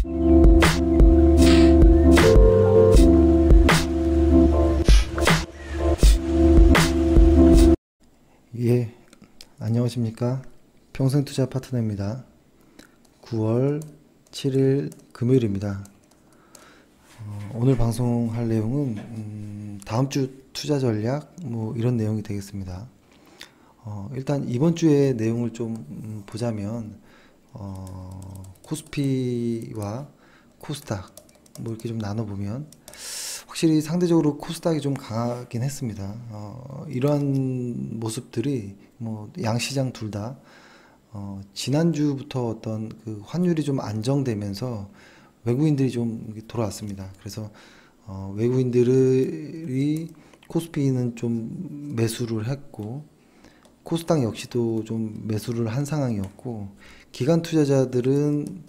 예, 안녕하십니까. 평생투자 파트너입니다. 9월 7일 금요일입니다. 오늘 방송할 내용은 다음주 투자 전략 이런 내용이 되겠습니다. 일단 이번 주의 내용을 좀 보자면 코스피와 코스닥 이렇게 좀 나눠보면 확실히 상대적으로 코스닥이 좀 강하긴 했습니다. 이러한 모습들이 양시장 둘 다 지난주부터 어떤 그 환율이 좀 안정되면서 외국인들이 좀 돌아왔습니다. 그래서 외국인들이 코스피는 좀 매수를 했고 코스닥 역시도 좀 매수를 한 상황이었고 기관 투자자들은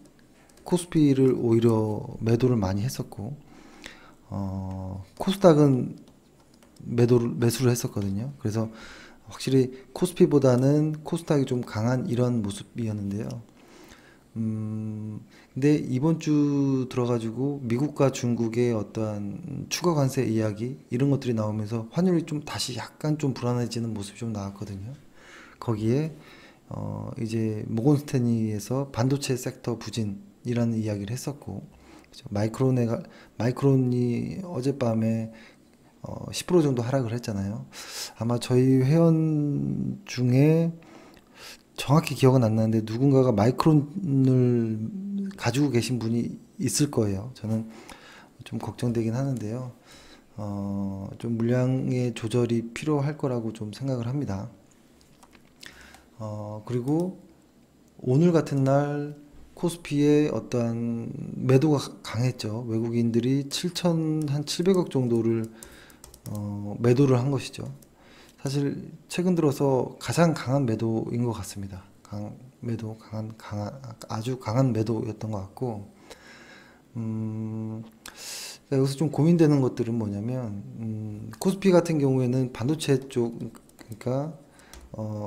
코스피를 오히려 매도를 많이 했었고 코스닥은 매수를 했었거든요. 그래서 확실히 코스피보다는 코스닥이 좀 강한 이런 모습이었는데요. 근데 이번 주 들어가지고 미국과 중국의 어떠한 추가 관세 이야기 이런 것들이 나오면서 환율이 좀 다시 약간 좀 불안해지는 모습이 좀 나왔거든요. 거기에 이제 모건스탠리에서 반도체 섹터 부진이라는 이야기를 했었고 마이크론이 어젯밤에 10% 정도 하락을 했잖아요. 아마 저희 회원 중에 정확히 기억은 안 나는데 누군가가 마이크론을 가지고 계신 분이 있을 거예요. 저는 좀 걱정되긴 하는데요. 좀 물량의 조절이 필요할 거라고 좀 생각을 합니다. 그리고 오늘 같은 날 코스피의 어떠한 매도가 강했죠. 외국인들이 7,700억 정도를 매도를 한 것이죠. 사실 최근 들어서 가장 강한 매도인 것 같습니다. 아주 강한 매도였던 것 같고, 여기서 좀 고민되는 것들은 뭐냐면, 코스피 같은 경우에는 반도체 쪽, 그러니까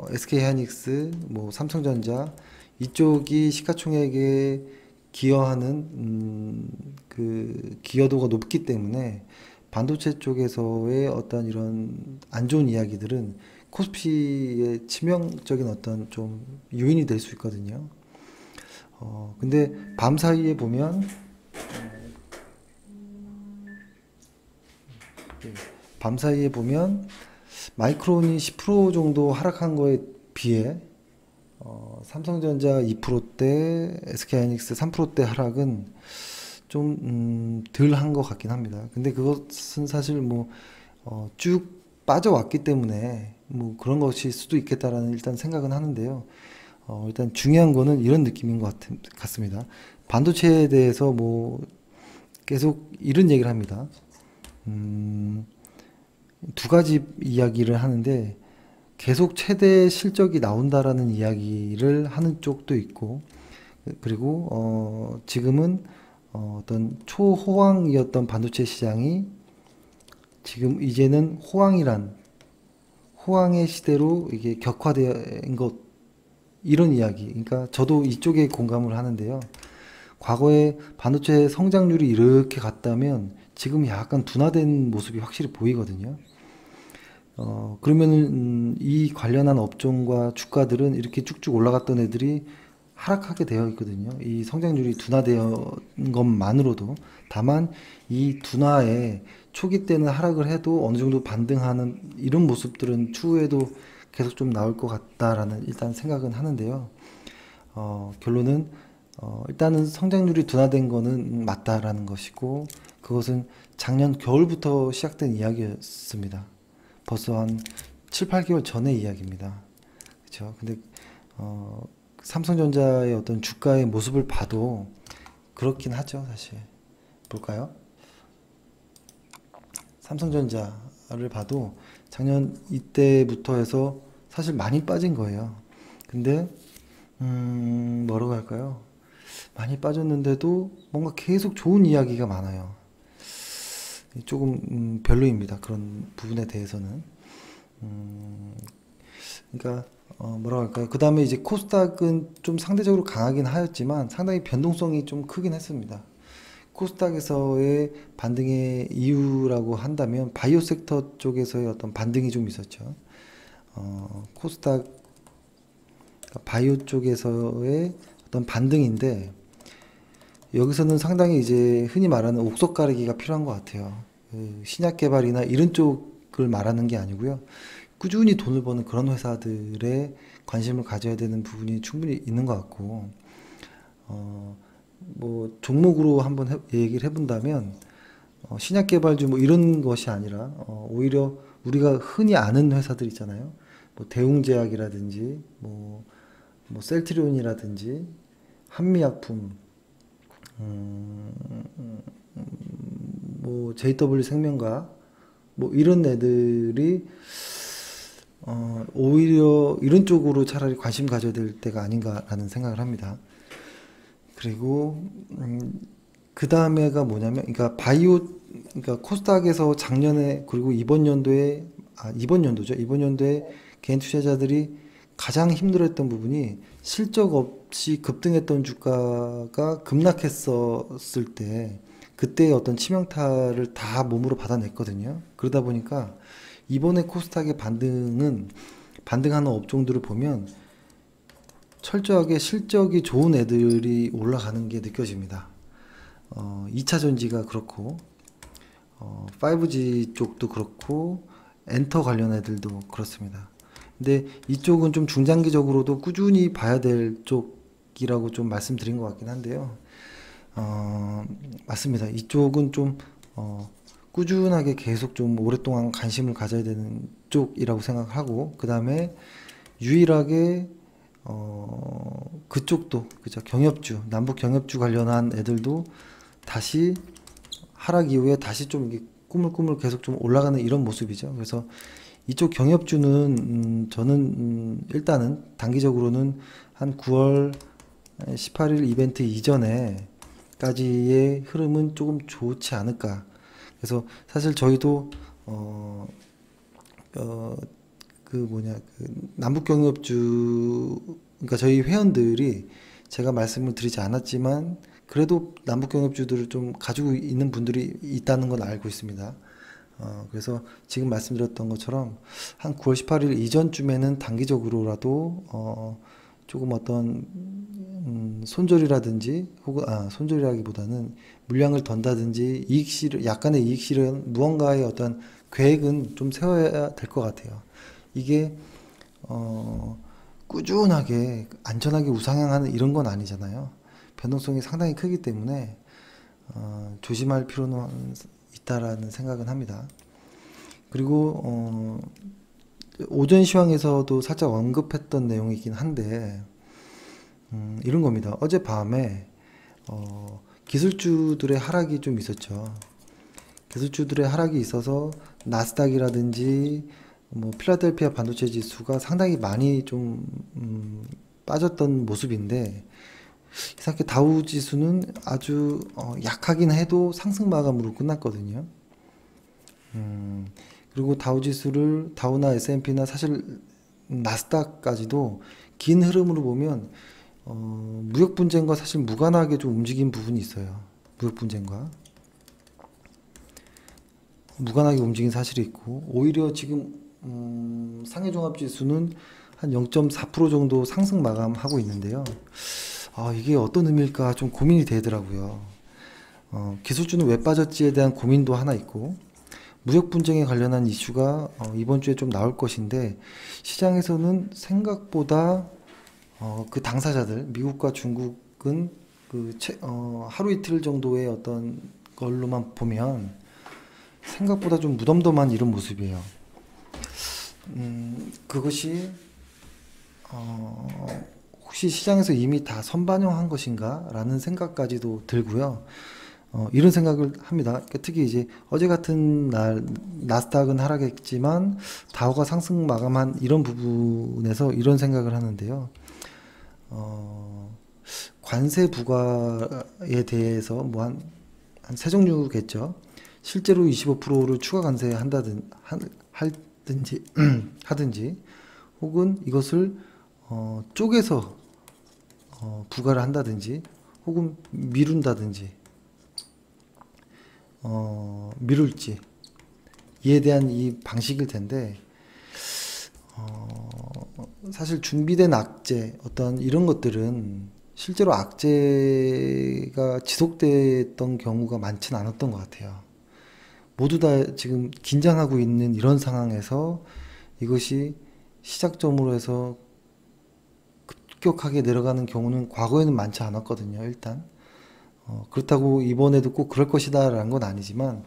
SK하이닉스, 삼성전자 이쪽이 시가총액에 기여하는 그 기여도가 높기 때문에 반도체 쪽에서의 어떤 이런 안 좋은 이야기들은 코스피의 치명적인 어떤 좀 요인이 될 수 있거든요. 근데 밤 사이에 보면 마이크론이 10% 정도 하락한 거에 비해 삼성전자 2%대, SK하이닉스 3%대 하락은 좀 덜 한 것 같긴 합니다. 근데 그것은 사실 쭉 빠져왔기 때문에 그런 것일 수도 있겠다라는 일단 생각은 하는데요. 일단 중요한 거는 이런 느낌인 것 같습니다. 반도체에 대해서 계속 이런 얘기를 합니다. 두 가지 이야기를 하는데 계속 최대 실적이 나온다라는 이야기를 하는 쪽도 있고, 그리고 지금은 어떤 초호황이었던 반도체 시장이 지금 이제는 호황의 시대로 이게 격화된 것, 이런 이야기. 그러니까 저도 이쪽에 공감을 하는데요. 과거에 반도체 성장률이 이렇게 갔다면 지금 약간 둔화된 모습이 확실히 보이거든요. 그러면은 이 관련한 업종과 주가들은 이렇게 쭉쭉 올라갔던 애들이 하락하게 되어 있거든요. 이 성장률이 둔화되는 것만으로도. 다만 이 둔화에 초기 때는 하락을 해도 어느 정도 반등하는 이런 모습들은 추후에도 계속 좀 나올 것 같다라는 일단 생각은 하는데요. 결론은 일단은 성장률이 둔화된 거는 맞다라는 것이고, 그것은 작년 겨울부터 시작된 이야기였습니다. 벌써 한 7, 8개월 전의 이야기입니다. 그렇죠? 근데 삼성전자의 어떤 주가의 모습을 봐도 그렇긴 하죠, 사실. 볼까요? 삼성전자를 봐도 작년 이때부터 해서 사실 많이 빠진 거예요. 근데 뭐라고 할까요? 많이 빠졌는데도 뭔가 계속 좋은 이야기가 많아요. 조금 별로입니다. 그런 부분에 대해서는. 그러니까 뭐라고 할까요? 그 다음에 이제 코스닥은 좀 상대적으로 강하긴 하였지만 상당히 변동성이 좀 크긴 했습니다. 코스닥에서의 반등의 이유라고 한다면 바이오 섹터 쪽에서의 어떤 반등이 좀 있었죠. 코스닥 바이오 쪽에서의 어떤 반등인데 여기서는 상당히 이제 흔히 말하는 옥석 가리기가 필요한 것 같아요. 그 신약 개발이나 이런 쪽을 말하는 게 아니고요. 꾸준히 돈을 버는 그런 회사들의 관심을 가져야 되는 부분이 충분히 있는 것 같고, 뭐 종목으로 한번 얘기를 해본다면 신약 개발주 뭐 이런 것이 아니라 오히려 우리가 흔히 아는 회사들 있잖아요. 뭐 대웅제약이라든지 뭐 셀트리온이라든지 한미약품, 뭐 JW 생명과 뭐 이런 애들이 오히려 이런 쪽으로 차라리 관심 가져야 될 때가 아닌가라는 생각을 합니다. 그리고 그 다음에가 뭐냐면, 그러니까 바이오, 그러니까 코스닥에서 작년에 그리고 이번 연도죠. 이번 연도에 개인 투자자들이 가장 힘들었던 부분이 실적 없이 급등했던 주가가 급락했었을 때 그때의 어떤 치명타를 다 몸으로 받아냈거든요. 그러다 보니까 이번에 코스닥의 반등하는 업종들을 보면 철저하게 실적이 좋은 애들이 올라가는 게 느껴집니다. 2차 전지가 그렇고, 5G 쪽도 그렇고, 엔터 관련 애들도 그렇습니다. 근데 이쪽은 좀 중장기적으로도 꾸준히 봐야 될 쪽이라고 좀 말씀드린 것 같긴 한데요. 맞습니다. 이쪽은 좀, 꾸준하게 계속 좀 오랫동안 관심을 가져야 되는 쪽이라고 생각하고, 그 다음에 유일하게 그쪽도 그죠, 경협주, 남북 경협주 관련한 애들도 다시 하락 이후에 다시 좀 이게 꾸물꾸물 계속 좀 올라가는 이런 모습이죠. 그래서 이쪽 경협주는 저는 일단은 단기적으로는 한 9월 18일 이벤트 이전에까지의 흐름은 조금 좋지 않을까. 그래서 사실 저희도 어, 그 남북경협주, 그러니까 저희 회원들이 제가 말씀을 드리지 않았지만 그래도 남북경협주들을 좀 가지고 있는 분들이 있다는 건 알고 있습니다. 그래서 지금 말씀드렸던 것처럼 한 9월 18일 이전쯤에는 단기적으로라도 조금 어떤 손절이라든지 혹은 손절이라기보다는 물량을 던다든지 약간의 이익 실현 무언가의 어떤 계획은 좀 세워야 될 것 같아요. 이게 꾸준하게 안전하게 우상향하는 이런 건 아니잖아요. 변동성이 상당히 크기 때문에 조심할 필요는 있다라는 생각은 합니다. 그리고 오전 시황에서도 살짝 언급했던 내용이긴 한데 이런 겁니다. 어젯밤에 기술주들의 하락이 좀 있었죠. 기술주들의 하락이 있어서 나스닥이라든지 뭐 필라델피아 반도체 지수가 상당히 많이 좀 빠졌던 모습인데 이상하게 다우 지수는 아주 약하긴 해도 상승 마감으로 끝났거든요. 그리고 다우나 S&P나 사실 나스닥까지도 긴 흐름으로 보면 무역 분쟁과 사실 무관하게 좀 움직인 부분이 있어요. 무역 분쟁과 무관하게 움직인 사실이 있고 오히려 지금 상해종합지수는 한 0.4% 정도 상승 마감하고 있는데요. 이게 어떤 의미일까 좀 고민이 되더라고요. 기술주는 왜 빠졌지에 대한 고민도 하나 있고 무역 분쟁에 관련한 이슈가 이번 주에 좀 나올 것인데 시장에서는 생각보다 그 당사자들 미국과 중국은 하루 이틀 정도의 어떤 걸로만 보면 생각보다 좀 무덤덤한 이런 모습이에요. 그것이 혹시 시장에서 이미 다 선반영한 것인가 라는 생각까지도 들고요. 이런 생각을 합니다. 그러니까 특히 이제 어제 같은 날 나스닥은 하락했지만 다우가 상승 마감한 이런 부분에서 이런 생각을 하는데요. 관세 부과에 대해서 뭐 한 세 종류겠죠. 실제로 25%를 추가 관세 하든지 혹은 이것을 쪼개서 부과를 한다든지 혹은 미룬다든지 미룰지 이에 대한 이 방식일 텐데 사실 준비된 악재 어떤 이런 것들은 실제로 악재가 지속됐던 경우가 많지는 않았던 것 같아요. 모두 다 지금 긴장하고 있는 이런 상황에서 이것이 시작점으로 해서 급격하게 내려가는 경우는 과거에는 많지 않았거든요. 일단 그렇다고 이번에도 꼭 그럴 것이다 라는 건 아니지만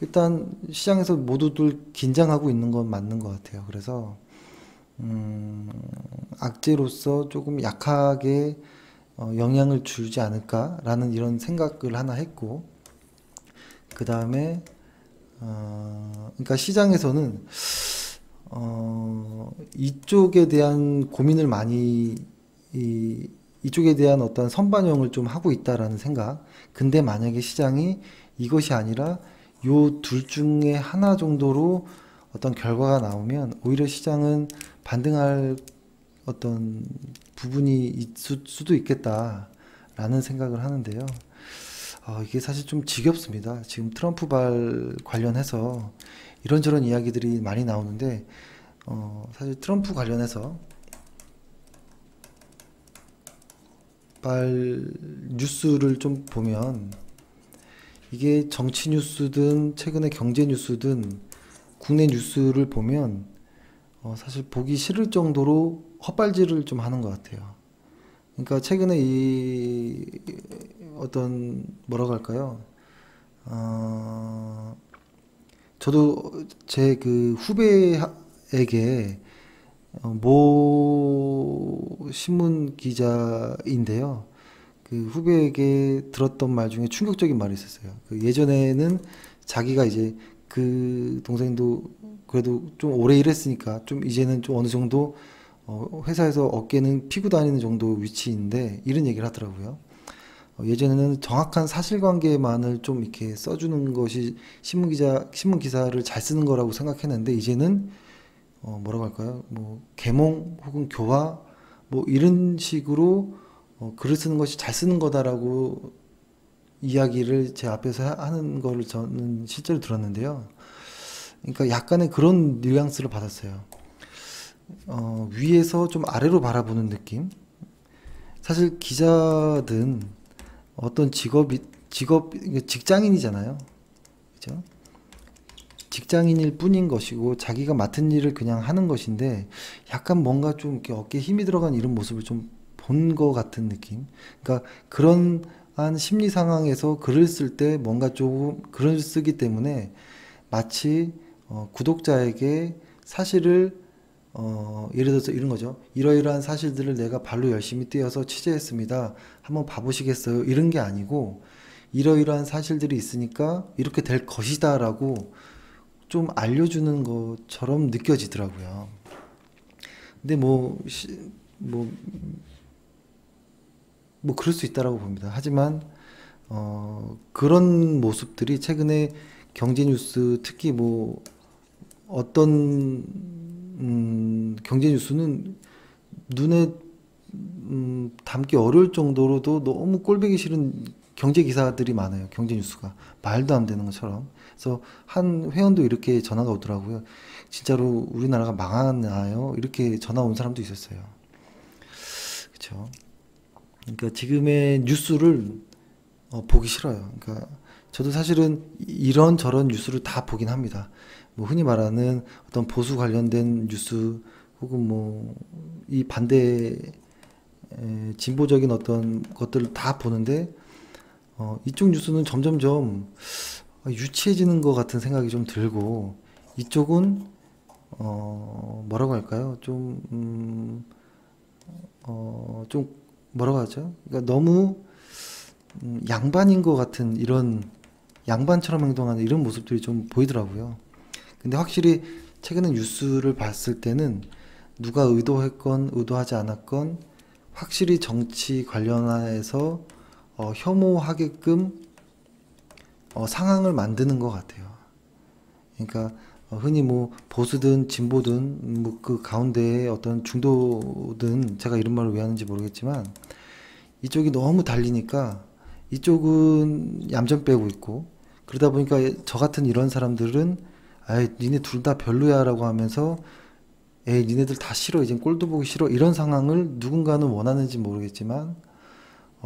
일단 시장에서 모두들 긴장하고 있는 건 맞는 것 같아요. 그래서 악재로서 조금 약하게 영향을 주지 않을까라는 이런 생각을 하나 했고, 그 다음에 그러니까 시장에서는 이쪽에 대한 고민을 많이 이쪽에 대한 어떤 선반영을 좀 하고 있다라는 생각. 근데 만약에 시장이 이것이 아니라 요 둘 중에 하나 정도로 어떤 결과가 나오면 오히려 시장은 반등할 어떤 부분이 있을 수도 있겠다라는 생각을 하는데요. 이게 사실 좀 지겹습니다. 지금 트럼프 발 관련해서 이런저런 이야기들이 많이 나오는데, 사실 트럼프 관련해서 발 뉴스를 좀 보면 이게 정치 뉴스든 최근에 경제 뉴스든 국내 뉴스를 보면 사실 보기 싫을 정도로 헛발질을 좀 하는 것 같아요. 그러니까 최근에 이 어떤 뭐라고 할까요? 저도 제 그 후배에게 모 신문 기자인데요. 그 후배에게 들었던 말 중에 충격적인 말이 있었어요. 그 예전에는 자기가 이제 그 동생도 그래도 좀 오래 일했으니까 좀 이제는 좀 어느 정도 회사에서 어깨는 피고 다니는 정도 위치인데 이런 얘기를 하더라고요. 예전에는 정확한 사실관계만을 좀 이렇게 써주는 것이 신문 기사를 잘 쓰는 거라고 생각했는데 이제는 뭐라고 할까요? 뭐 계몽 혹은 교화 뭐 이런 식으로 글을 쓰는 것이 잘 쓰는 거다라고 이야기를 제 앞에서 하는 거를 저는 실제로 들었는데요. 그러니까 약간의 그런 뉘앙스를 받았어요. 위에서 좀 아래로 바라보는 느낌. 사실 기자든 어떤 직장인이잖아요. 그죠? 직장인일 뿐인 것이고 자기가 맡은 일을 그냥 하는 것인데 약간 뭔가 좀 이렇게 어깨에 힘이 들어간 이런 모습을 좀 본 것 같은 느낌. 그러니까 그런 한 심리 상황에서 글을 쓸 때 뭔가 조금 글을 쓰기 때문에 마치 구독자에게 사실을 예를 들어서 이런 거죠. 이러이러한 사실들을 내가 발로 열심히 뛰어서 취재했습니다. 한번 봐보시겠어요? 이런 게 아니고 이러이러한 사실들이 있으니까 이렇게 될 것이다라고 좀 알려주는 것처럼 느껴지더라고요. 근데 뭐 그럴 수 있다라고 봅니다. 하지만 그런 모습들이 최근에 경제 뉴스 특히 뭐 어떤 경제 뉴스는 눈에 담기 어려울 정도로도 너무 꼴보기 싫은 경제 기사들이 많아요. 경제 뉴스가 말도 안 되는 것처럼. 그래서 한 회원도 이렇게 전화가 오더라고요. 진짜로 우리나라가 망하나요? 이렇게 전화 온 사람도 있었어요. 그렇죠. 그러니까 지금의 뉴스를 보기 싫어요. 그러니까 저도 사실은 이런 저런 뉴스를 다 보긴 합니다. 뭐 흔히 말하는 어떤 보수 관련된 뉴스 혹은 뭐 이 반대 진보적인 어떤 것들을 다 보는데 이쪽 뉴스는 점점점 유치해지는 것 같은 생각이 좀 들고 이쪽은 뭐라고 할까요? 좀 뭐라고 하죠? 그러니까 너무 양반인 것 같은 이런 양반처럼 행동하는 이런 모습들이 좀 보이더라고요. 근데 확실히 최근에 뉴스를 봤을 때는 누가 의도했건 의도하지 않았건 확실히 정치 관련해서 혐오하게끔 상황을 만드는 것 같아요. 그러니까 흔히 뭐 보수든 진보든 뭐 그 가운데에 어떤 중도든 제가 이런 말을 왜 하는지 모르겠지만 이쪽이 너무 달리니까 이쪽은 얌전 빼고 있고 그러다 보니까 저 같은 이런 사람들은 아이 니네 둘 다 별로야라고 하면서 에이 니네들 다 싫어 이젠 꼴도 보기 싫어 이런 상황을 누군가는 원하는지 모르겠지만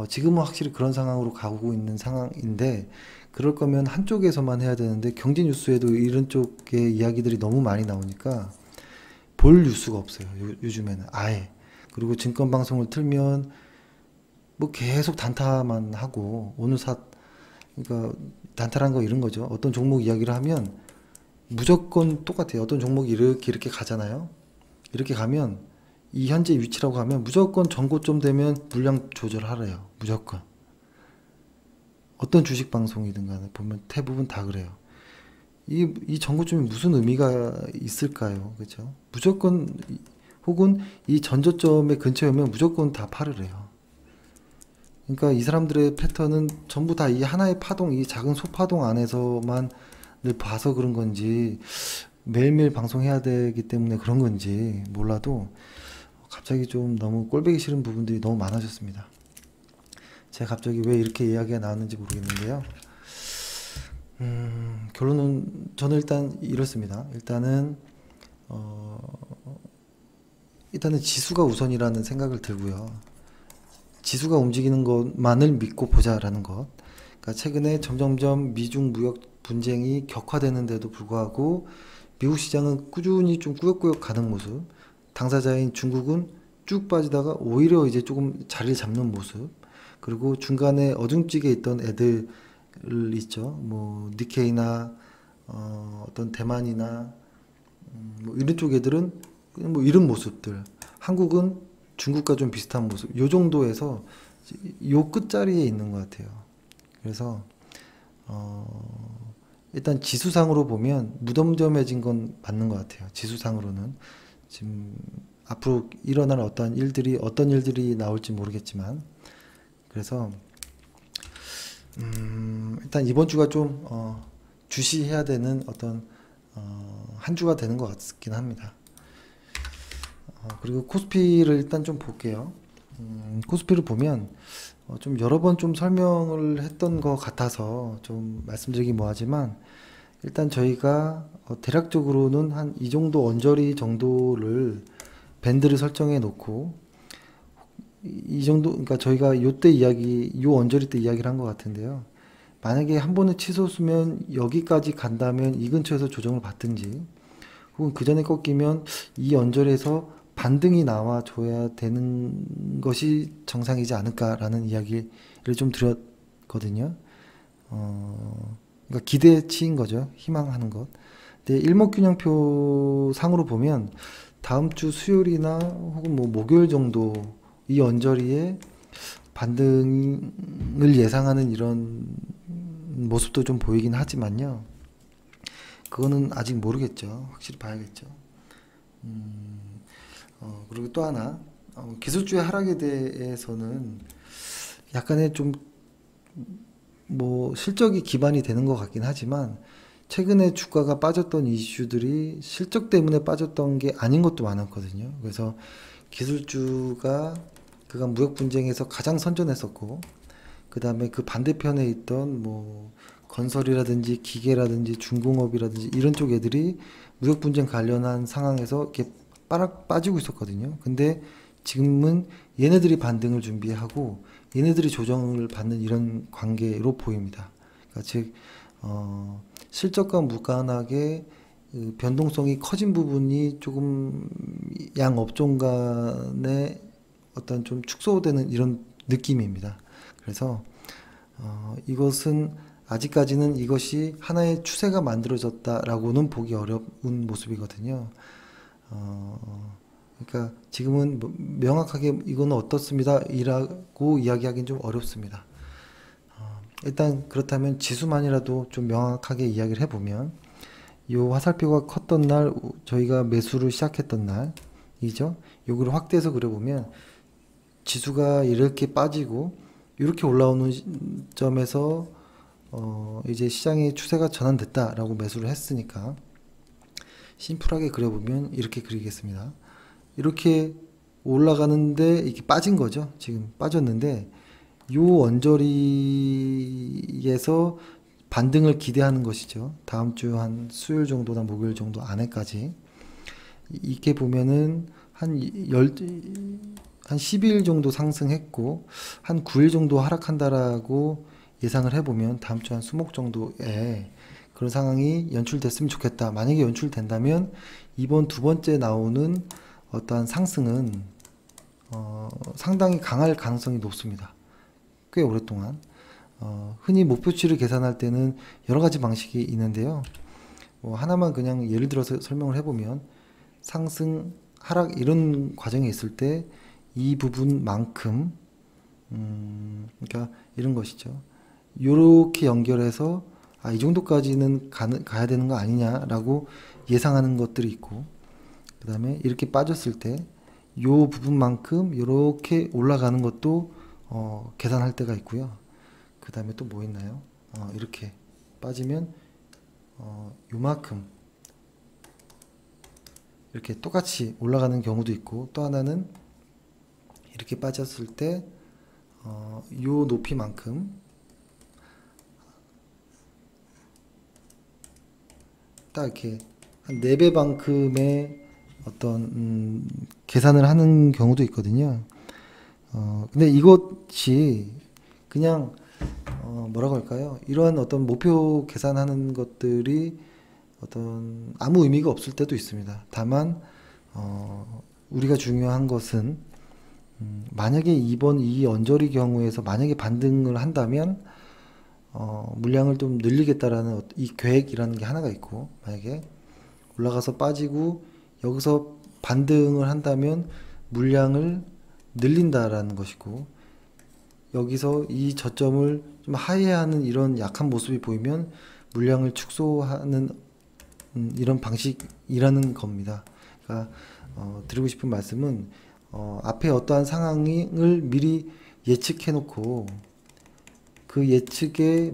지금은 확실히 그런 상황으로 가고 있는 상황인데 그럴 거면 한쪽에서만 해야 되는데 경제 뉴스에도 이런 쪽의 이야기들이 너무 많이 나오니까 볼 뉴스가 없어요. 요즘에는 아예. 그리고 증권 방송을 틀면 뭐 계속 단타만 하고 오늘 그러니까 단타란 거 이런 거죠. 어떤 종목 이야기를 하면 무조건 똑같아요. 어떤 종목이 이렇게 가잖아요. 이렇게 가면 이 현재 위치라고 하면 무조건 전고점 되면 물량 조절하래요. 무조건. 어떤 주식 방송이든 간에 보면 대부분 다 그래요. 이 전고점이 무슨 의미가 있을까요? 그죠? 무조건, 혹은 이 전저점의 근처에 오면 무조건 다 팔으래요. 그러니까 이 사람들의 패턴은 전부 다 이 하나의 파동, 이 작은 소파동 안에서만 늘 봐서 그런 건지, 매일매일 방송해야 되기 때문에 그런 건지 몰라도 갑자기 좀 너무 꼴보기 싫은 부분들이 너무 많아졌습니다. 제가 갑자기 왜 이렇게 이야기가 나왔는지 모르겠는데요. 결론은 저는 일단 이렇습니다. 일단은 지수가 우선이라는 생각을 들고요. 지수가 움직이는 것만을 믿고 보자라는 것. 그러니까 최근에 점점점 미중 무역 분쟁이 격화되는데도 불구하고 미국 시장은 꾸준히 좀 꾸역꾸역 가는 모습. 당사자인 중국은 쭉 빠지다가 오히려 이제 조금 자리를 잡는 모습. 그리고 중간에 어중찌게 있던 애들 있죠. 뭐 니케이나 어떤 대만이나 뭐 이런 쪽 애들은 뭐 이런 모습들. 한국은 중국과 좀 비슷한 모습. 요 정도에서 요 끝자리에 있는 것 같아요. 그래서 일단 지수상으로 보면 무덤덤해진 건 맞는 것 같아요. 지수상으로는 지금 앞으로 일어날 어떤 일들이 나올지 모르겠지만 그래서 일단 이번 주가 좀 주시해야 되는 어떤 한 주가 되는 것 같긴 합니다. 그리고 코스피를 일단 좀 볼게요. 코스피를 보면 좀 여러 번 좀 설명을 했던 것 같아서 좀 말씀드리기 뭐하지만 일단 저희가 대략적으로는 한 이 정도 언저리 정도를 밴드를 설정해 놓고 이 정도 그러니까 저희가 요 언저리 때 이야기를 한 것 같은데요. 만약에 한 번에 치솟으면 여기까지 간다면 이 근처에서 조정을 받든지 혹은 그 전에 꺾이면 이 언저리에서 반등이 나와줘야 되는 것이 정상이지 않을까라는 이야기를 좀 드렸거든요. 그러니까 기대치인 거죠. 희망하는 것. 근데 일목균형표 상으로 보면 다음 주 수요일이나 혹은 뭐 목요일 정도 이 언저리에 반등을 예상하는 이런 모습도 좀 보이긴 하지만요. 그거는 아직 모르겠죠. 확실히 봐야겠죠. 그리고 또 하나, 기술주의 하락에 대해서는 약간의 좀, 뭐, 실적이 기반이 되는 것 같긴 하지만, 최근에 주가가 빠졌던 이슈들이 실적 때문에 빠졌던 게 아닌 것도 많았거든요. 그래서 기술주가 그간 무역 분쟁에서 가장 선전했었고, 그 다음에 그 반대편에 있던 뭐, 건설이라든지 기계라든지 중공업이라든지 이런 쪽 애들이 무역 분쟁 관련한 상황에서 이렇게 빠지고 있었거든요. 근데 지금은 얘네들이 반등을 준비하고 얘네들이 조정을 받는 이런 관계로 보입니다. 그러니까 즉 실적과 무관하게 그 변동성이 커진 부분이 조금 양 업종 간에 어떤 좀 축소되는 이런 느낌입니다. 그래서 이것은 아직까지는 이것이 하나의 추세가 만들어졌다라고는 보기 어려운 모습이거든요. 그러니까 지금은 뭐 명확하게 이거는 어떻습니다. 이라고 이야기하기는 좀 어렵습니다. 일단 그렇다면 지수만이라도 좀 명확하게 이야기를 해보면 요 화살표가 컸던 날 저희가 매수를 시작했던 날이죠. 요거를 확대해서 그려보면 지수가 이렇게 빠지고 이렇게 올라오는 점에서 이제 시장의 추세가 전환됐다라고 매수를 했으니까 심플하게 그려보면 이렇게 그리겠습니다. 이렇게 올라가는데 이렇게 빠진 거죠. 지금 빠졌는데 요 언저리에서 반등을 기대하는 것이죠. 다음 주 한 수요일 정도나 목요일 정도 안에까지. 이렇게 보면은 한 12일 정도 상승했고 한 9일 정도 하락한다라고 예상을 해보면 다음 주 한 수목 정도에 그런 상황이 연출됐으면 좋겠다. 만약에 연출된다면 이번 두 번째 나오는 어떠한 상승은 상당히 강할 가능성이 높습니다. 꽤 오랫동안. 흔히 목표치를 계산할 때는 여러 가지 방식이 있는데요. 하나만 그냥 예를 들어서 설명을 해보면 상승, 하락 이런 과정이 있을 때 이 부분만큼 그러니까 이런 것이죠. 요렇게 연결해서 이 정도까지는 가야 되는 거 아니냐라고 예상하는 것들이 있고 그 다음에 이렇게 빠졌을 때 요 부분만큼 이렇게 올라가는 것도 계산할 때가 있고요. 그 다음에 또 뭐 있나요? 이렇게 빠지면 요만큼 이렇게 똑같이 올라가는 경우도 있고 또 하나는 이렇게 빠졌을 때 요 높이만큼 딱 이렇게 한 4배만큼의 어떤 계산을 하는 경우도 있거든요. 근데 이것이 그냥 뭐라고 할까요? 이러한 어떤 목표 계산하는 것들이 어떤 아무 의미가 없을 때도 있습니다. 다만 우리가 중요한 것은 만약에 이번 이 언저리 경우에서 만약에 반등을 한다면 물량을 좀 늘리겠다라는 이 계획이라는 게 하나가 있고 만약에 올라가서 빠지고 여기서 반등을 한다면 물량을 늘린다라는 것이고 여기서 이 저점을 좀 하회하는 이런 약한 모습이 보이면 물량을 축소하는 이런 방식이라는 겁니다. 그러니까 드리고 싶은 말씀은 앞에 어떠한 상황을 미리 예측해 놓고 그 예측에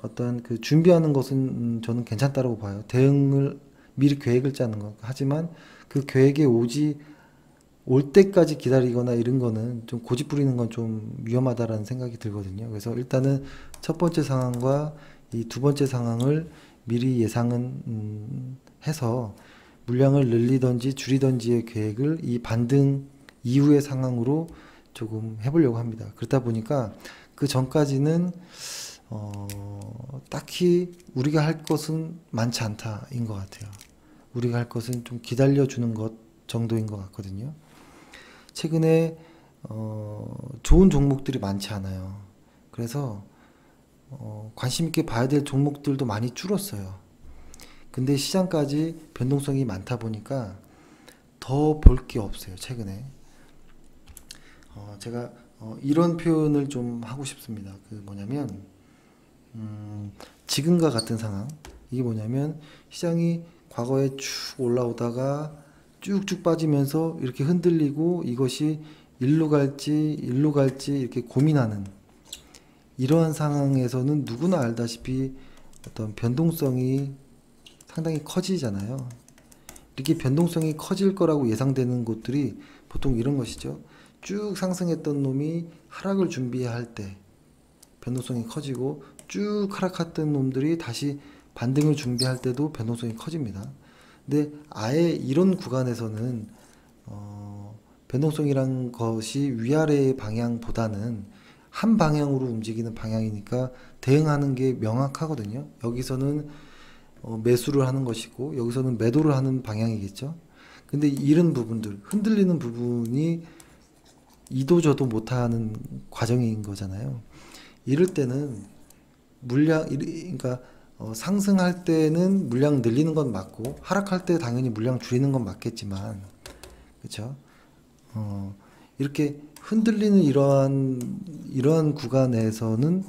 어떤 그 준비하는 것은 저는 괜찮다고 봐요. 대응을 미리 계획을 짜는 것. 하지만 그 계획에 올 때까지 기다리거나 이런 거는 좀 고집 부리는 건 좀 위험하다라는 생각이 들거든요. 그래서 일단은 첫 번째 상황과 이 두 번째 상황을 미리 예상은 해서 물량을 늘리든지 줄이든지의 계획을 이 반등 이후의 상황으로 조금 해보려고 합니다. 그러다 보니까 그 전까지는 딱히 우리가 할 것은 많지 않다인 것 같아요. 우리가 할 것은 좀 기다려주는 것 정도인 것 같거든요. 최근에 좋은 종목들이 많지 않아요. 그래서 관심 있게 봐야 될 종목들도 많이 줄었어요. 근데 시장까지 변동성이 많다 보니까 더 볼 게 없어요. 최근에 제가 이런 표현을 좀 하고 싶습니다. 그 뭐냐면 지금과 같은 상황 이게 뭐냐면 시장이 과거에 쭉 올라오다가 쭉쭉 빠지면서 이렇게 흔들리고 이것이 일로 갈지 이렇게 고민하는 이러한 상황에서는 누구나 알다시피 어떤 변동성이 상당히 커지잖아요. 이렇게 변동성이 커질 거라고 예상되는 곳들이 보통 이런 것이죠. 쭉 상승했던 놈이 하락을 준비할 때 변동성이 커지고 쭉 하락했던 놈들이 다시 반등을 준비할 때도 변동성이 커집니다. 근데 아예 이런 구간에서는 변동성이란 것이 위아래의 방향보다는 한 방향으로 움직이는 방향이니까 대응하는 게 명확하거든요. 여기서는 매수를 하는 것이고 여기서는 매도를 하는 방향이겠죠. 근데 이런 부분들 흔들리는 부분이 이도저도 못하는 과정인 거잖아요. 이럴 때는 그러니까 상승할 때는 물량 늘리는 건 맞고 하락할 때 당연히 물량 줄이는 건 맞겠지만 그렇죠. 이렇게 흔들리는 이러한 구간에서는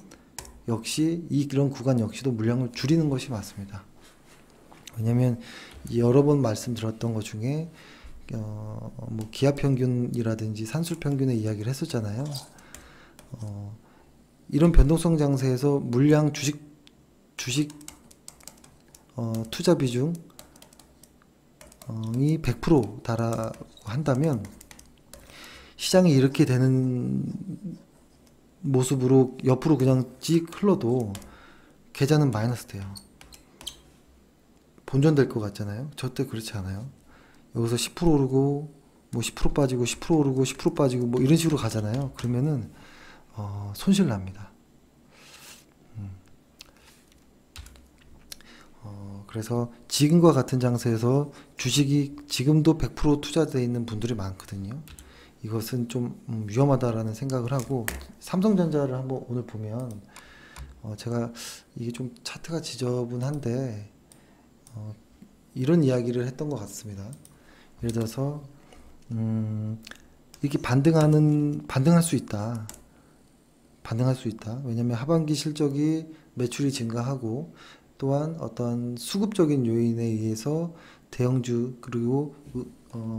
역시 이런 구간 역시도 물량을 줄이는 것이 맞습니다. 왜냐하면 여러 번 말씀드렸던 것 중에 뭐 기압 평균이라든지 산술 평균의 이야기를 했었잖아요. 이런 변동성 장세에서 물량 주식 투자 비중이 100%다라고 한다면 시장이 이렇게 되는 모습으로 옆으로 그냥 찍 흘러도 계좌는 마이너스 돼요. 본전될 것 같잖아요. 절대 그렇지 않아요. 여기서 10% 오르고 뭐 10% 빠지고 10% 오르고 10% 빠지고 뭐 이런 식으로 가잖아요. 그러면은 손실 납니다. 그래서 지금과 같은 장세에서 주식이 지금도 100% 투자되어 있는 분들이 많거든요. 이것은 좀 위험하다라는 생각을 하고, 삼성전자를 한번 오늘 보면 제가 이게 좀 차트가 지저분한데 이런 이야기를 했던 것 같습니다. 예를 들어서 이렇게 반등할 수 있다. 반등할 수 있다. 왜냐하면 하반기 실적이 매출이 증가하고, 또한 어떤 수급적인 요인에 의해서 대형주 그리고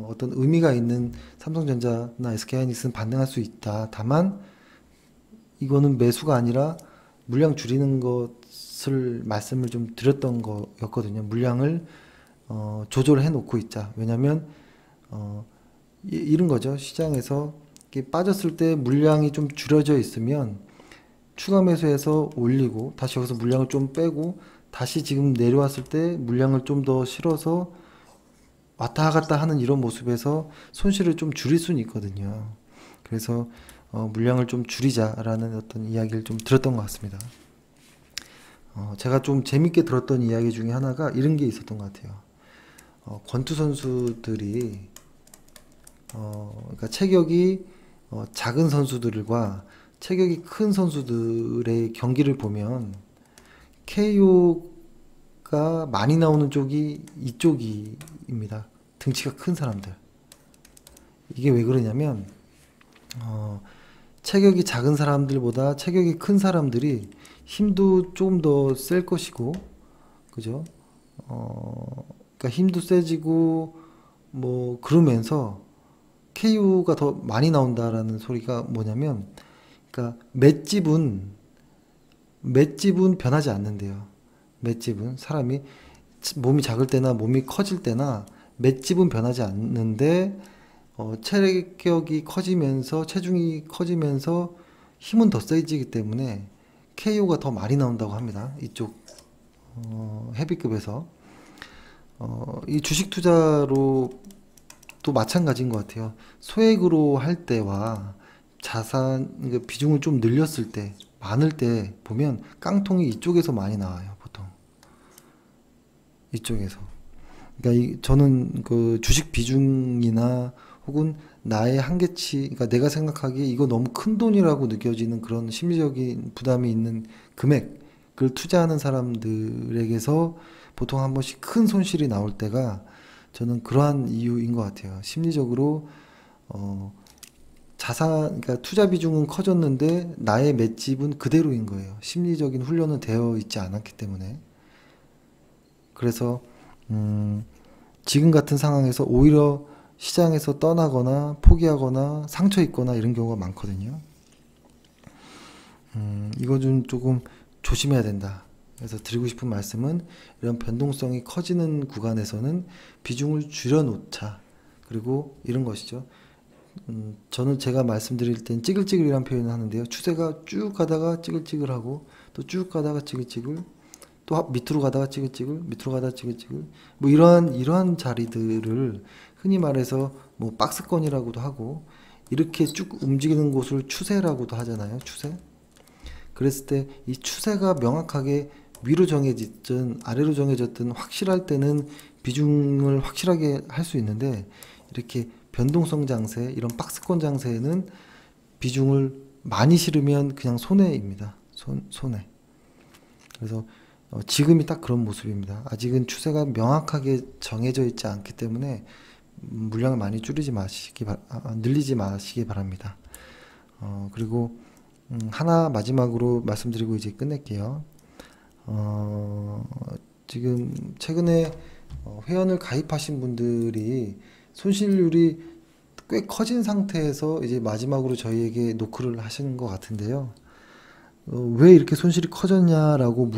어떤 의미가 있는 삼성전자나 SK하이닉스는 반등할 수 있다. 다만 이거는 매수가 아니라 물량 줄이는 것을 말씀을 좀 드렸던 거였거든요. 물량을 조절해 놓고 있자. 왜냐면 이런 거죠. 시장에서 이렇게 빠졌을 때 물량이 좀 줄여져 있으면 추가 매수해서 올리고 다시 여기서 물량을 좀 빼고 다시 지금 내려왔을 때 물량을 좀 더 실어서 왔다 갔다 하는 이런 모습에서 손실을 좀 줄일 수는 있거든요. 그래서 물량을 좀 줄이자라는 어떤 이야기를 좀 들었던 것 같습니다. 제가 좀 재밌게 들었던 이야기 중에 하나가 이런 게 있었던 것 같아요. 권투 선수들이 그러니까 체격이 작은 선수들과 체격이 큰 선수들의 경기를 보면 KO가 많이 나오는 쪽이 이쪽입니다. 등치가 큰 사람들. 이게 왜 그러냐면 체격이 작은 사람들보다 체격이 큰 사람들이 힘도 조금 더 셀 것이고, 그죠? 그러니까 힘도 세지고 뭐 그러면서 KO가 더 많이 나온다라는 소리가 뭐냐면, 그러니까 맷집은 변하지 않는데요. 맷집은 사람이 몸이 작을 때나 몸이 커질 때나 맷집은 변하지 않는데 체격이 커지면서 체중이 커지면서 힘은 더 세지기 때문에 KO가 더 많이 나온다고 합니다. 이쪽 헤비급에서 이 주식 투자로 또 마찬가지인 것 같아요. 소액으로 할 때와 자산 그러니까 비중을 좀 늘렸을 때 많을 때 보면 깡통이 이쪽에서 많이 나와요. 보통 이쪽에서. 그러니까 저는 그 주식 비중이나 혹은 나의 한계치, 그러니까 내가 생각하기에 이거 너무 큰 돈이라고 느껴지는 그런 심리적인 부담이 있는 금액을 투자하는 사람들에게서 보통 한 번씩 큰 손실이 나올 때가 저는 그러한 이유인 것 같아요. 심리적으로 그러니까 투자 비중은 커졌는데 나의 맷집은 그대로인 거예요. 심리적인 훈련은 되어 있지 않았기 때문에. 그래서 지금 같은 상황에서 오히려 시장에서 떠나거나 포기하거나 상처 입거나 이런 경우가 많거든요. 이거 좀 조금 조심해야 된다. 그래서 드리고 싶은 말씀은 이런 변동성이 커지는 구간에서는 비중을 줄여놓자. 그리고 이런 것이죠. 저는 제가 말씀드릴 땐 찌글찌글이라는 표현을 하는데요. 추세가 쭉 가다가 찌글찌글하고 또 쭉 가다가 찌글찌글 또 밑으로 가다가 찌글찌글 밑으로 가다가 찌글찌글 뭐 이러한 자리들을 흔히 말해서 뭐 박스권이라고도 하고 이렇게 쭉 움직이는 곳을 추세라고도 하잖아요. 추세. 그랬을 때 이 추세가 명확하게 위로 정해졌든 아래로 정해졌든 확실할 때는 비중을 확실하게 할 수 있는데, 이렇게 변동성 장세, 이런 박스권 장세에는 비중을 많이 실으면 그냥 손해입니다. 손해. 그래서 지금이 딱 그런 모습입니다. 아직은 추세가 명확하게 정해져 있지 않기 때문에 물량을 많이 늘리지 마시기 바랍니다. 그리고 하나 마지막으로 말씀드리고 이제 끝낼게요. 지금 최근에 회원을 가입하신 분들이 손실률이 꽤 커진 상태에서 이제 마지막으로 저희에게 노크를 하시는 것 같은데요. 왜 이렇게 손실이 커졌냐라고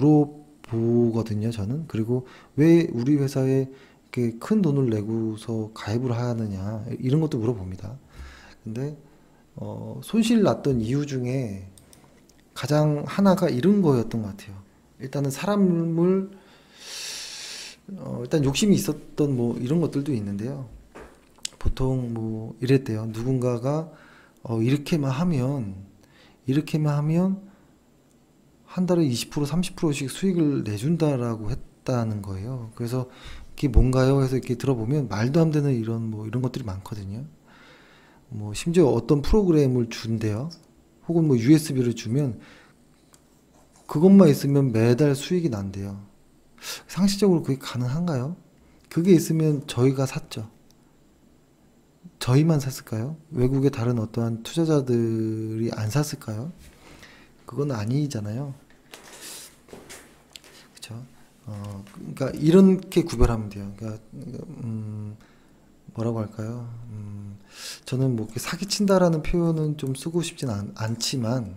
보거든요, 저는. 그리고 왜 우리 회사에 이렇게 큰 돈을 내고서 가입을 하느냐, 이런 것도 물어봅니다. 근데 손실 났던 이유 중에 가장 하나가 이런 거였던 것 같아요. 일단은 사람을 일단 욕심이 있었던 뭐 이런 것들도 있는데요. 보통 뭐 이랬대요. 누군가가 이렇게만 하면 한 달에 20% 30%씩 수익을 내준다라고 했다는 거예요. 그래서 이게 뭔가요? 해서 이렇게 들어보면 말도 안 되는 이런 뭐 이런 것들이 많거든요. 뭐 심지어 어떤 프로그램을 준대요. 혹은 뭐 USB를 주면 그것만 있으면 매달 수익이 난대요. 상식적으로 그게 가능한가요? 그게 있으면 저희가 샀죠. 저희만 샀을까요? 외국의 다른 어떠한 투자자들이 안 샀을까요? 그건 아니잖아요. 그렇죠? 그러니까 이렇게 구별하면 돼요. 그러니까 뭐라고 할까요? 저는 뭐 이렇게 사기친다라는 표현은 좀 쓰고 싶진 않지만,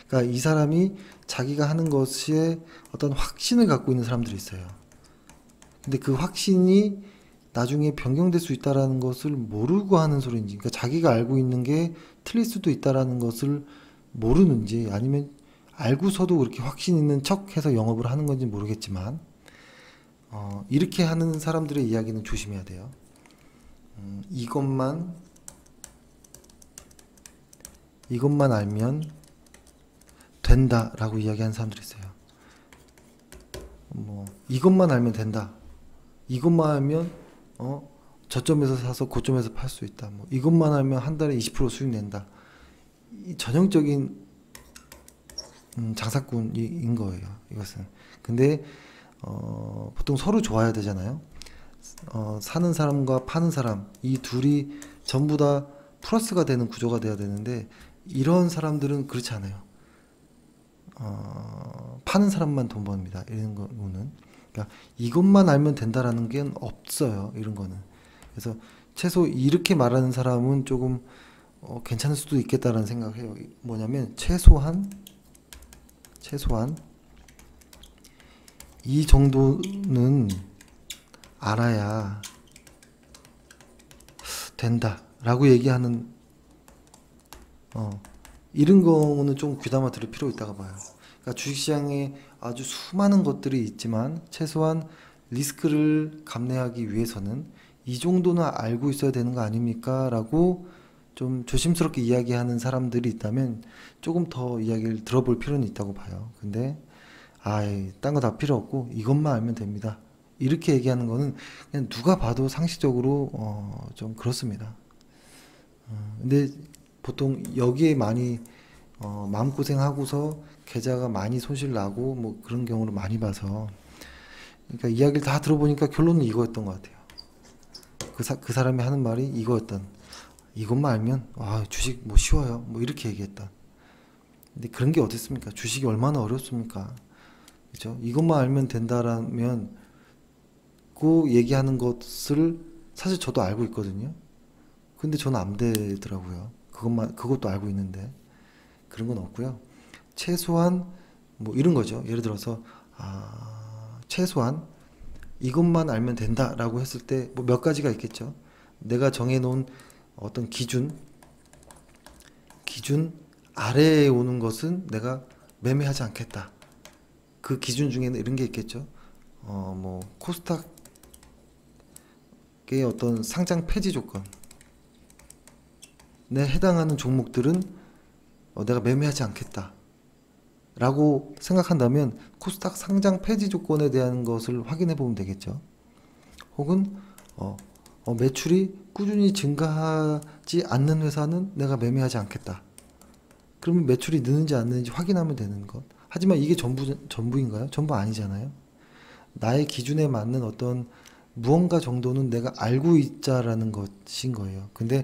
그러니까 이 사람이 자기가 하는 것에 어떤 확신을 갖고 있는 사람들이 있어요. 근데 그 확신이 나중에 변경될 수 있다라는 것을 모르고 하는 소리인지, 그러니까 자기가 알고 있는 게 틀릴 수도 있다라는 것을 모르는지, 아니면 알고서도 그렇게 확신 있는 척해서 영업을 하는 건지 모르겠지만, 이렇게 하는 사람들의 이야기는 조심해야 돼요. 이것만 알면 된다라고 이야기하는 사람들이 있어요. 뭐 이것만 알면 된다. 이것만 알면 저점에서 사서 고점에서 팔 수 있다. 뭐 이것만 알면 한 달에 20% 수익 낸다. 이 전형적인 장사꾼인 거예요. 이것은. 근데 보통 서로 좋아야 되잖아요. 사는 사람과 파는 사람 이 둘이 전부 다 플러스가 되는 구조가 돼야 되는데 이런 사람들은 그렇지 않아요. 파는 사람만 돈 법니다. 이런 거는. 그러니까 이것만 알면 된다라는 게 없어요. 이런 거는. 그래서 최소 이렇게 말하는 사람은 조금 괜찮을 수도 있겠다라는 생각을 해요. 뭐냐면 최소한 이 정도는 알아야 된다라고 얘기하는 이런 거는 좀 귀담아 들을 필요 있다고 봐요. 그러니까 주식시장에 아주 수많은 것들이 있지만 최소한 리스크를 감내하기 위해서는 이 정도는 알고 있어야 되는 거 아닙니까? 라고 좀 조심스럽게 이야기하는 사람들이 있다면 조금 더 이야기를 들어볼 필요는 있다고 봐요. 근데 딴 거 다 필요 없고 이것만 알면 됩니다. 이렇게 얘기하는 거는 그냥 누가 봐도 상식적으로 좀 그렇습니다. 근데 보통 여기에 많이 마음고생하고서 계좌가 많이 손실 나고 뭐 그런 경우를 많이 봐서, 그러니까 이야기를 다 들어보니까 결론은 이거였던 것 같아요. 그 사람이 하는 말이 이것만 알면 주식 뭐 쉬워요 뭐 이렇게 얘기했다. 근데 그런 게 어디 있습니까? 주식이 얼마나 어렵습니까? 그죠? 이것만 알면 된다라면 그 얘기하는 것을 사실 저도 알고 있거든요. 근데 저는 안 되더라고요. 그것도 알고 있는데 그런 건 없고요. 최소한 뭐 이런 거죠. 예를 들어서 최소한 이것만 알면 된다라고 했을 때 뭐 몇 가지가 있겠죠. 내가 정해놓은 어떤 기준 아래에 오는 것은 내가 매매하지 않겠다. 그 기준 중에는 이런 게 있겠죠. 뭐 코스닥의 어떤 상장 폐지 조건에 해당하는 종목들은 내가 매매하지 않겠다 라고 생각한다면 코스닥 상장 폐지 조건에 대한 것을 확인해 보면 되겠죠. 혹은 매출이 꾸준히 증가하지 않는 회사는 내가 매매하지 않겠다. 그러면 매출이 느는지 안 느는지 확인하면 되는 것. 하지만 이게 전부인가요? 전부 아니잖아요. 나의 기준에 맞는 어떤 무언가 정도는 내가 알고 있자라는 것인 거예요. 근데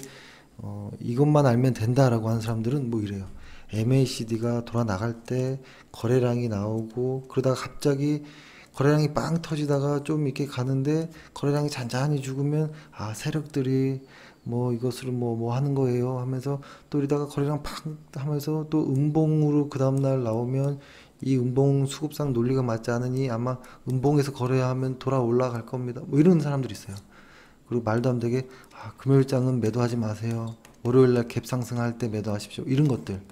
이것만 알면 된다라고 하는 사람들은 뭐 이래요. MACD가 돌아 나갈 때 거래량이 나오고 그러다가 갑자기 거래량이 빵 터지다가 좀 이렇게 가는데 거래량이 잔잔히 죽으면 세력들이 뭐 이것을 뭐 하는 거예요 하면서 또 이러다가 거래량 팍 하면서 또 음봉으로 그 다음날 나오면 이 음봉 수급상 논리가 맞지 않으니 아마 음봉에서 거래해야 하면 돌아 올라갈 겁니다. 뭐 이런 사람들이 있어요. 그리고 말도 안 되게 금요일장은 매도하지 마세요. 월요일날 갭 상승할 때 매도하십시오. 이런 것들.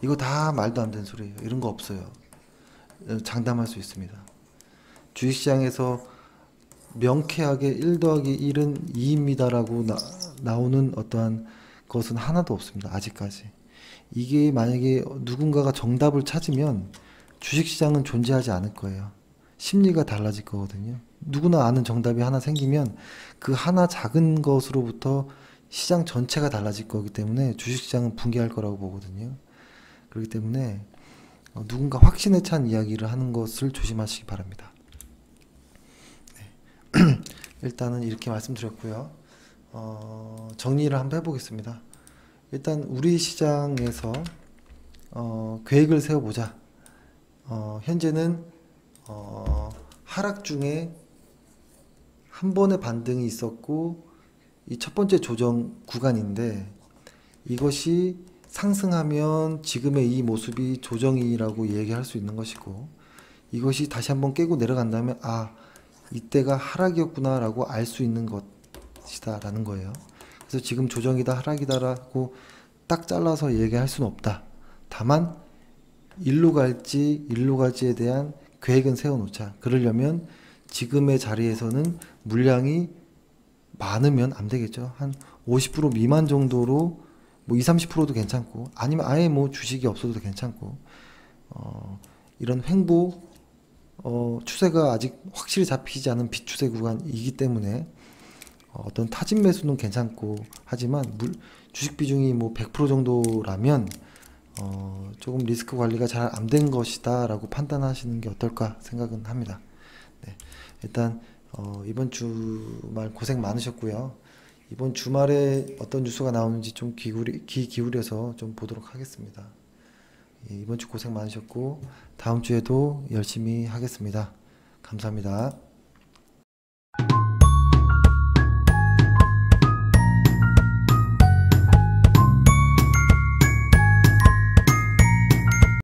이거 다 말도 안 되는 소리예요. 이런 거 없어요. 장담할 수 있습니다. 주식시장에서 명쾌하게 1 더하기 1은 2입니다라고 나오는 어떠한 것은 하나도 없습니다. 아직까지. 이게 만약에 누군가가 정답을 찾으면 주식시장은 존재하지 않을 거예요. 심리가 달라질 거거든요. 누구나 아는 정답이 하나 생기면 그 하나 작은 것으로부터 시장 전체가 달라질 거기 때문에 주식시장은 붕괴할 거라고 보거든요. 그렇기 때문에 누군가 확신에 찬 이야기를 하는 것을 조심하시기 바랍니다. 네. 일단은 이렇게 말씀드렸고요. 정리를 한번 해보겠습니다. 일단 우리 시장에서 계획을 세워보자. 현재는 하락 중에 한 번의 반등이 있었고 이 첫 번째 조정 구간인데 이것이 상승하면 지금의 이 모습이 조정이라고 얘기할 수 있는 것이고 이것이 다시 한번 깨고 내려간다면 이때가 하락이었구나 라고 알 수 있는 것이다 라는 거예요. 그래서 지금 조정이다 하락이다 라고 딱 잘라서 얘기할 수는 없다. 다만 일로 갈지에 대한 계획은 세워놓자. 그러려면 지금의 자리에서는 물량이 많으면 안 되겠죠. 한 50% 미만 정도로 뭐 20-30%도 괜찮고 아니면 아예 뭐 주식이 없어도 괜찮고 이런 횡보 추세가 아직 확실히 잡히지 않은 비추세 구간이기 때문에 어떤 타진 매수는 괜찮고 하지만 주식 비중이 뭐 100% 정도라면 조금 리스크 관리가 잘 안 된 것이다 라고 판단하시는 게 어떨까 생각은 합니다. 네, 일단 이번 주말 고생 많으셨고요. 이번 주말에 어떤 뉴스가 나오는지 좀 귀 기울여서 좀 보도록 하겠습니다. 예, 이번 주 고생 많으셨고 다음 주에도 열심히 하겠습니다. 감사합니다.